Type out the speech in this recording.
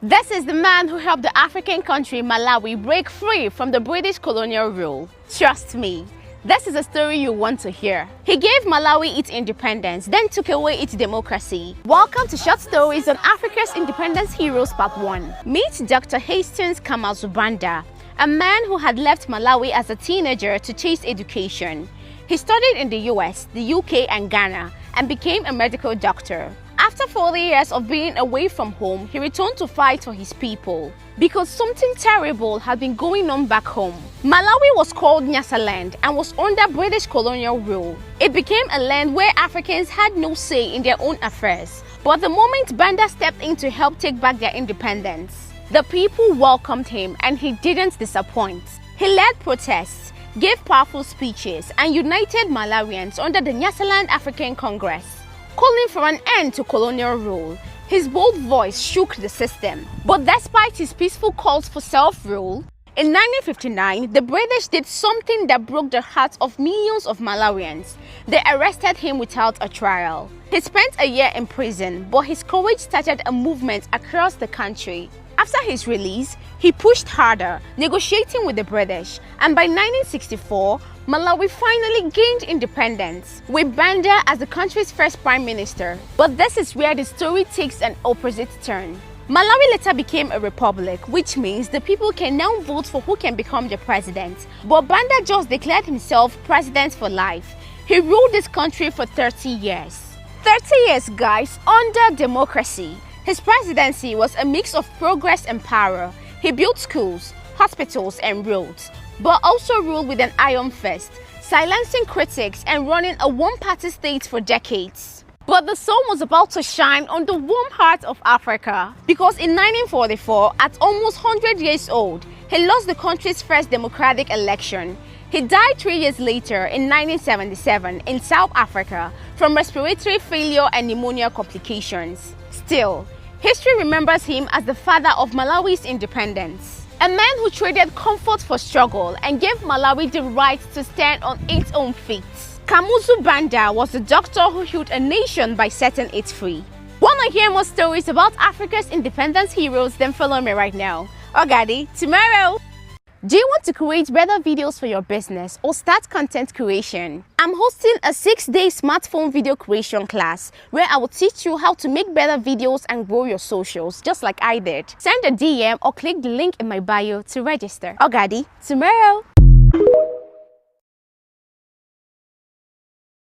This is the man who helped the African country Malawi break free from the British colonial rule. Trust me, this is a story you want to hear. He gave Malawi its independence, then took away its democracy. Welcome to Short Stories on Africa's Independence Heroes Part 1. Meet DR Hastings Banda, a man who had left Malawi as a teenager to chase education. He studied in the US, the UK and Ghana and became a medical doctor. After 40 years of being away from home, he returned to fight for his people because something terrible had been going on back home. Malawi was called Nyasaland and was under British colonial rule. It became a land where Africans had no say in their own affairs. But the moment Banda stepped in to help take back their independence, the people welcomed him and he didn't disappoint. He led protests, gave powerful speeches and united Malawians under the Nyasaland African Congress, calling for an end to colonial rule. His bold voice shook the system. But despite his peaceful calls for self-rule, in 1959, the British did something that broke the hearts of millions of Malawians. They arrested him without a trial. He spent a year in prison, but his courage started a movement across the country. After his release, he pushed harder, negotiating with the British, and by 1964, Malawi finally gained independence, with Banda as the country's first prime minister. But this is where the story takes an opposite turn. Malawi later became a republic, which means the people can now vote for who can become the president. But Banda just declared himself president for life. He ruled this country for 30 years. 30 years, guys, under democracy. His presidency was a mix of progress and power. He built schools, hospitals and roads, but also ruled with an iron fist, silencing critics and running a one-party state for decades. But the sun was about to shine on the warm heart of Africa, because in 1944, at almost 100 years old, he lost the country's first democratic election. He died 3 years later in 1977 in South Africa from respiratory failure and pneumonia complications. Still, history remembers him as the father of Malawi's independence. A man who traded comfort for struggle and gave Malawi the right to stand on its own feet. Kamuzu Banda was the doctor who healed a nation by setting it free. Wanna hear more stories about Africa's independence heroes? Then follow me right now. Ogadi, tomorrow! Do you want to create better videos for your business or start content creation? I'm hosting a 6-day smartphone video creation class where I will teach you how to make better videos and grow your socials just like I did. Send a DM or click the link in my bio to register. Ogadi, tomorrow!